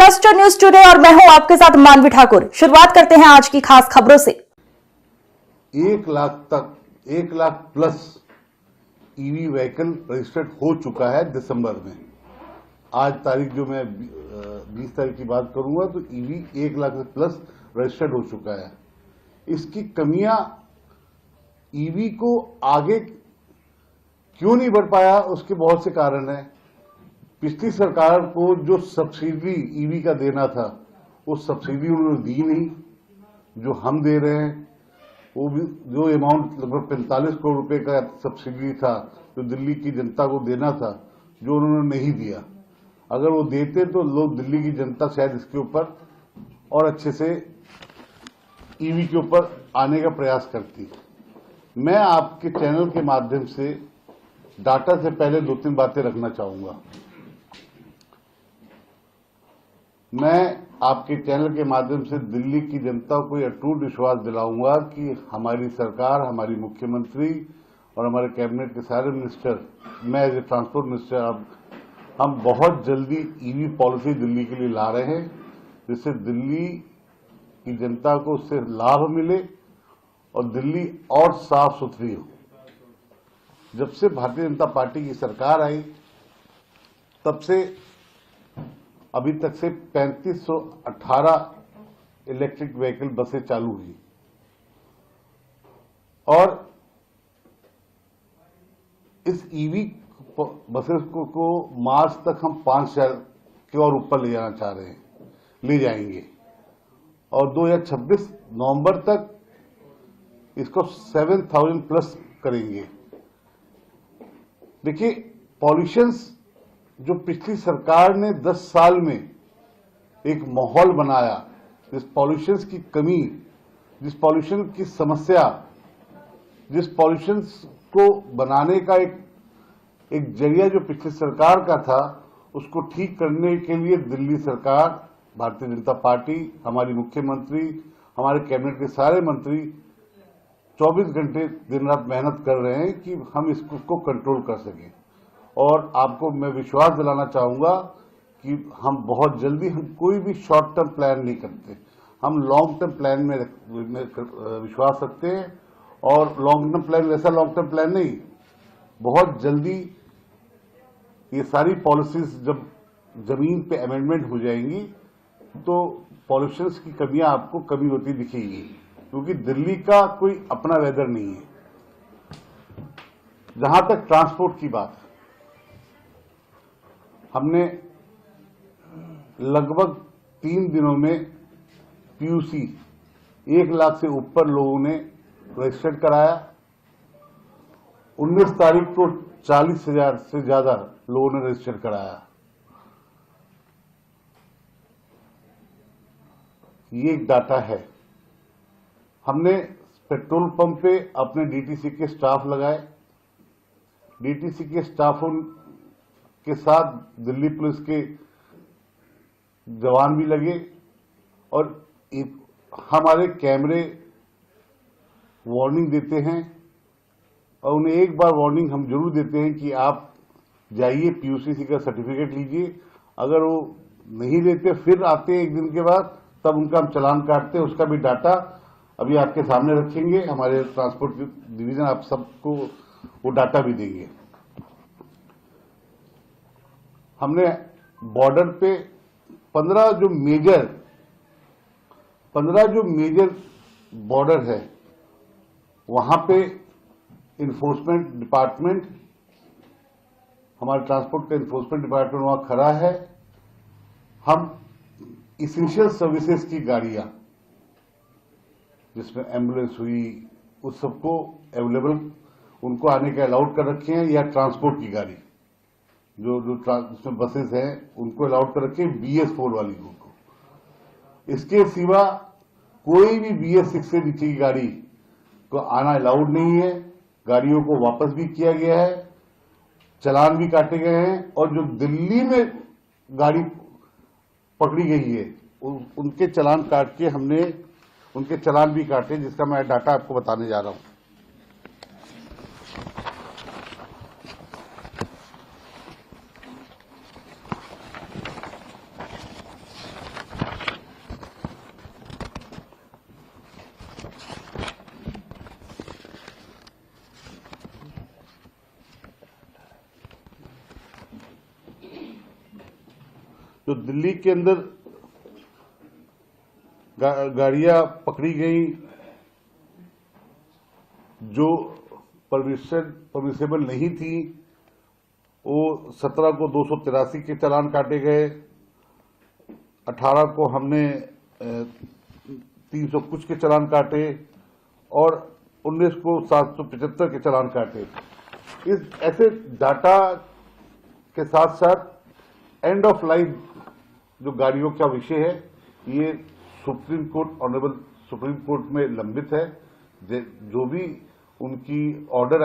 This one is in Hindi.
क्लस्टर न्यूज टुडे और मैं हूं आपके साथ मानवी ठाकुर। शुरुआत करते हैं आज की खास खबरों से। 1 lakh plus EV vehicle registered हो चुका है दिसंबर में। आज तारीख जो मैं 20 तारीख की बात करूंगा तो ईवी 1 लाख से प्लस रजिस्टर्ड हो चुका है। इसकी कमियां ईवी को आगे क्यों नहीं बढ़ पाया, उसके बहुत से कारण हैं। पिछली सरकार को जो सब्सिडी ईवी का देना था वो सब्सिडी उन्होंने दी नहीं। जो हम दे रहे हैं वो भी जो अमाउंट लगभग 45 करोड़ रुपए का सब्सिडी था जो दिल्ली की जनता को देना था, जो उन्होंने नहीं दिया। अगर वो देते तो लोग, दिल्ली की जनता शायद इसके ऊपर और अच्छे से ईवी के ऊपर आने का प्रयास करती। मैं आपके चैनल के माध्यम से डाटा से पहले 2-3 बातें रखना चाहूंगा। मैं आपके चैनल के माध्यम से दिल्ली की जनता को यह अटूट विश्वास दिलाऊंगा कि हमारी सरकार, हमारी मुख्यमंत्री और हमारे कैबिनेट के सारे मिनिस्टर, मैं एज ए ट्रांसपोर्ट मिनिस्टर, अब हम बहुत जल्दी ईवी पॉलिसी दिल्ली के लिए ला रहे हैं, जिससे दिल्ली की जनता को उससे लाभ मिले और दिल्ली और साफ सुथरी हो। जब से भारतीय जनता पार्टी की सरकार आई तब से अभी तक से 3518 इलेक्ट्रिक व्हीकल बसें चालू हुई और इस ईवी बसेस को मार्च तक हम 5000 के और ऊपर ले जाना चाह रहे हैं, ले जाएंगे और 2026 नवंबर तक इसको 7000 प्लस करेंगे। देखिए, पॉल्यूशंस जो पिछली सरकार ने 10 साल में एक माहौल बनाया, जिस पॉल्यूशन की कमी, जिस पॉल्यूशन की समस्या, जिस पॉल्यूशन को बनाने का एक जरिया जो पिछली सरकार का था, उसको ठीक करने के लिए दिल्ली सरकार, भारतीय जनता पार्टी, हमारी मुख्यमंत्री, हमारे कैबिनेट के सारे मंत्री 24 घंटे दिन रात मेहनत कर रहे हैं कि हम इसको कंट्रोल कर सकें। और आपको मैं विश्वास दिलाना चाहूंगा कि हम बहुत जल्दी, हम कोई भी शॉर्ट टर्म प्लान नहीं करते, हम लॉन्ग टर्म प्लान में विश्वास रखते हैं। और लॉन्ग टर्म प्लान वैसा लॉन्ग टर्म प्लान नहीं, बहुत जल्दी ये सारी पॉलिसीज जब जमीन पे अमेंडमेंट हो जाएंगी तो पॉल्यूशन की कमियां आपको कमी होती दिखेगी, क्योंकि दिल्ली का कोई अपना वेदर नहीं है। जहां तक ट्रांसपोर्ट की बात, हमने लगभग 3 दिनों में पीयूसी 1 लाख से ऊपर लोगों ने रजिस्टर्ड कराया। 19 तारीख को 40,000 से ज्यादा लोगों ने रजिस्टर कराया। ये एक डाटा है। हमने पेट्रोल पंप पे अपने डीटीसी के स्टाफ लगाए, डीटीसी के स्टाफों के साथ दिल्ली पुलिस के जवान भी लगे और हमारे कैमरे वार्निंग देते हैं और उन्हें एक बार वार्निंग हम जरूर देते हैं कि आप जाइए पीयूसी का सर्टिफिकेट लीजिए। अगर वो नहीं देते फिर आते हैं 1 दिन के बाद, तब उनका हम चालान काटते हैं। उसका भी डाटा अभी आपके सामने रखेंगे, हमारे ट्रांसपोर्ट डिवीजन आप सबको वो डाटा भी देंगे। हमने बॉर्डर पे 15 जो मेजर बॉर्डर है, वहां पे इन्फोर्समेंट डिपार्टमेंट, हमारे ट्रांसपोर्ट का इन्फोर्समेंट डिपार्टमेंट वहां खड़ा है। हम इसेंशियल सर्विसेज की गाड़ियां, जिसमें एम्बुलेंस हुई, उस सबको अवेलेबल, उनको आने के अलाउड कर रखे हैं, या ट्रांसपोर्ट की गाड़ी जो जिसमें बसेस हैं उनको अलाउड कर रखे हैं, BS4 वाली को। इसके सिवा कोई भी BS6 से नीचे की गाड़ी को आना अलाउड नहीं है। गाड़ियों को वापस भी किया गया है, चालान भी काटे गए हैं और जो दिल्ली में गाड़ी पकड़ी गई है उनके चालान काट के हमने उनके चालान भी काटे, जिसका मैं डाटा आपको बताने जा रहा हूं। जो दिल्ली के अंदर गाड़ियां पकड़ी गई जो परमिसेबल नहीं थी, वो 17 को 283 के चालान काटे गए, 18 को हमने 300 कुछ के चालान काटे और 19 को 775 के चालान काटे। इस ऐसे डाटा के साथ साथ एंड ऑफ लाइफ जो गाड़ियों का विषय है, ये supreme court, honourable supreme court में लंबित है। जो भी उनकी ऑर्डर